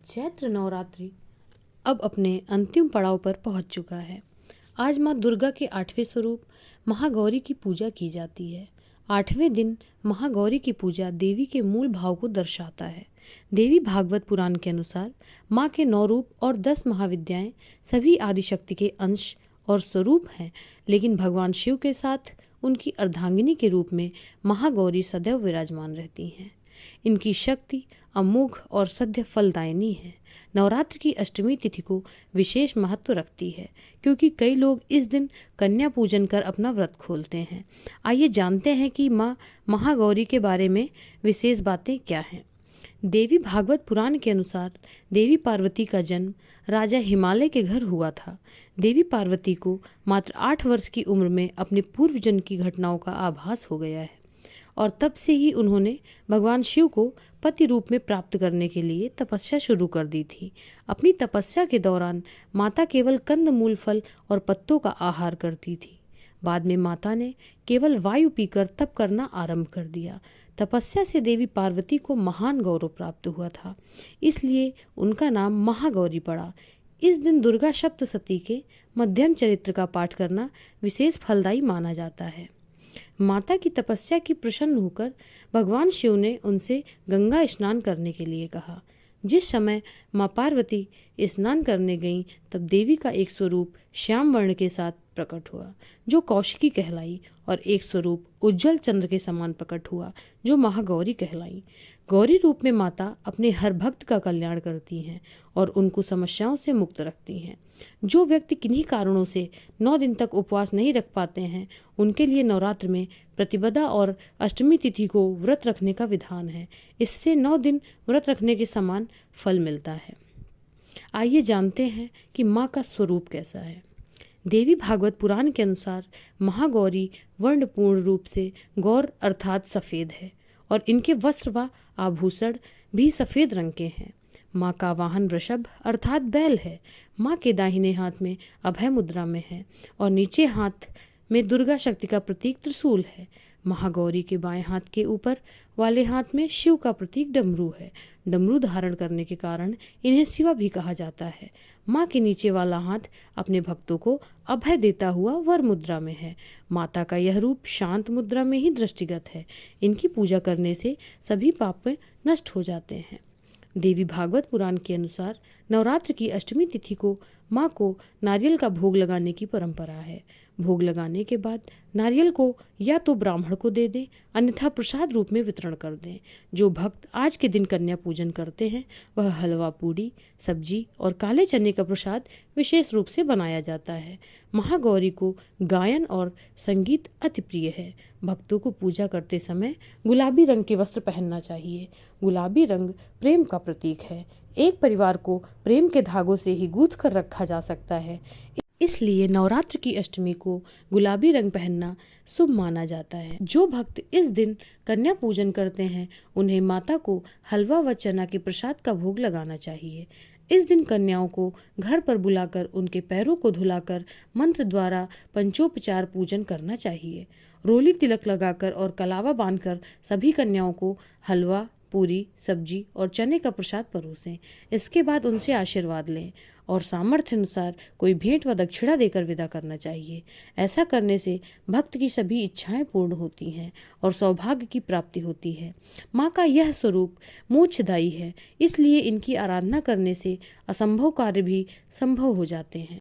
चैत्र नवरात्रि अब अपने अंतिम पड़ाव पर पहुंच चुका है। आज माँ दुर्गा के 8वें स्वरूप महागौरी की पूजा की जाती है। 8वें दिन महागौरी की पूजा देवी के मूल भाव को दर्शाता है। देवी भागवत पुराण के अनुसार माँ के 9 रूप और 10 महाविद्याएं सभी आदिशक्ति के अंश और स्वरूप हैं, लेकिन भगवान शिव के साथ उनकी अर्धांगिनी के रूप में महागौरी सदैव विराजमान रहती हैं। इनकी शक्ति अमोघ और सद्य फलदायिनी है। नवरात्र की अष्टमी तिथि को विशेष महत्व रखती है, क्योंकि कई लोग इस दिन कन्या पूजन कर अपना व्रत खोलते हैं। आइए जानते हैं कि माँ महागौरी के बारे में विशेष बातें क्या हैं। देवी भागवत पुराण के अनुसार देवी पार्वती का जन्म राजा हिमालय के घर हुआ था। देवी पार्वती को मात्र 8 वर्ष की उम्र में अपने पूर्वजन्म की घटनाओं का आभास हो गया है और तब से ही उन्होंने भगवान शिव को पति रूप में प्राप्त करने के लिए तपस्या शुरू कर दी थी। अपनी तपस्या के दौरान माता केवल कंद मूल फल और पत्तों का आहार करती थी। बाद में माता ने केवल वायु पीकर तप करना आरंभ कर दिया। तपस्या से देवी पार्वती को महान गौरव प्राप्त हुआ था, इसलिए उनका नाम महागौरी पड़ा। इस दिन दुर्गा सप्तशती के मध्यम चरित्र का पाठ करना विशेष फलदायी माना जाता है। माता की तपस्या की प्रसन्न होकर भगवान शिव ने उनसे गंगा स्नान करने के लिए कहा। जिस समय माँ पार्वती स्नान करने गईं, तब देवी का एक स्वरूप श्याम वर्ण के साथ प्रकट हुआ, जो कौशिकी कहलाई, और एक स्वरूप उज्जवल चंद्र के समान प्रकट हुआ, जो महागौरी कहलाई। गौरी रूप में माता अपने हर भक्त का कल्याण करती हैं और उनको समस्याओं से मुक्त रखती हैं। जो व्यक्ति किन्हीं कारणों से 9 दिन तक उपवास नहीं रख पाते हैं, उनके लिए नवरात्र में प्रतिपदा और अष्टमी तिथि को व्रत रखने का विधान है। इससे 9 दिन व्रत रखने के समान फल मिलता है। आइए जानते हैं कि माँ का स्वरूप कैसा है। देवी भागवत पुराण के अनुसार महागौरी वर्ण पूर्ण रूप से गौर अर्थात सफ़ेद है और इनके वस्त्र व आभूषण भी सफ़ेद रंग के हैं। माँ का वाहन वृषभ अर्थात बैल है। माँ के दाहिने हाथ में अभय मुद्रा में है और नीचे हाथ में दुर्गा शक्ति का प्रतीक त्रिशूल है। महागौरी के बाएं हाथ के ऊपर वाले हाथ में शिव का प्रतीक डमरू है। डमरू धारण करने के कारण इन्हें शिवा भी कहा जाता है। माँ के नीचे वाला हाथ अपने भक्तों को अभय देता हुआ वर मुद्रा में है। माता का यह रूप शांत मुद्रा में ही दृष्टिगत है। इनकी पूजा करने से सभी पाप नष्ट हो जाते हैं। देवी भागवत पुराण के अनुसार नवरात्र की अष्टमी तिथि को माँ को नारियल का भोग लगाने की परंपरा है। भोग लगाने के बाद नारियल को या तो ब्राह्मण को दे दें, अन्यथा प्रसाद रूप में वितरण कर दें। जो भक्त आज के दिन कन्या पूजन करते हैं, वह हलवा, पूड़ी, सब्जी और काले चने का प्रसाद विशेष रूप से बनाया जाता है। महागौरी को गायन और संगीत अति प्रिय है। भक्तों को पूजा करते समय गुलाबी रंग के वस्त्र पहनना चाहिए। गुलाबी रंग प्रेम का प्रतीक है। एक परिवार को प्रेम के धागों से ही गूंथ कर रखा जा सकता है, इसलिए नवरात्र की अष्टमी को गुलाबी रंग पहनना शुभ माना जाता है। जो भक्त इस दिन कन्या पूजन करते हैं, उन्हें माता को हलवा व चना के प्रसाद का भोग लगाना चाहिए। इस दिन कन्याओं को घर पर बुलाकर उनके पैरों को धुलाकर मंत्र द्वारा पंचोपचार पूजन करना चाहिए। रोली तिलक लगाकर और कलावा बांधकर सभी कन्याओं को हलवा, पूरी, सब्जी और चने का प्रसाद परोसें। इसके बाद उनसे आशीर्वाद लें और सामर्थ्य अनुसार कोई भेंट व दक्षिणा देकर विदा करना चाहिए। ऐसा करने से भक्त की सभी इच्छाएं पूर्ण होती हैं और सौभाग्य की प्राप्ति होती है। माँ का यह स्वरूप मोक्षदायी है, इसलिए इनकी आराधना करने से असंभव कार्य भी संभव हो जाते हैं।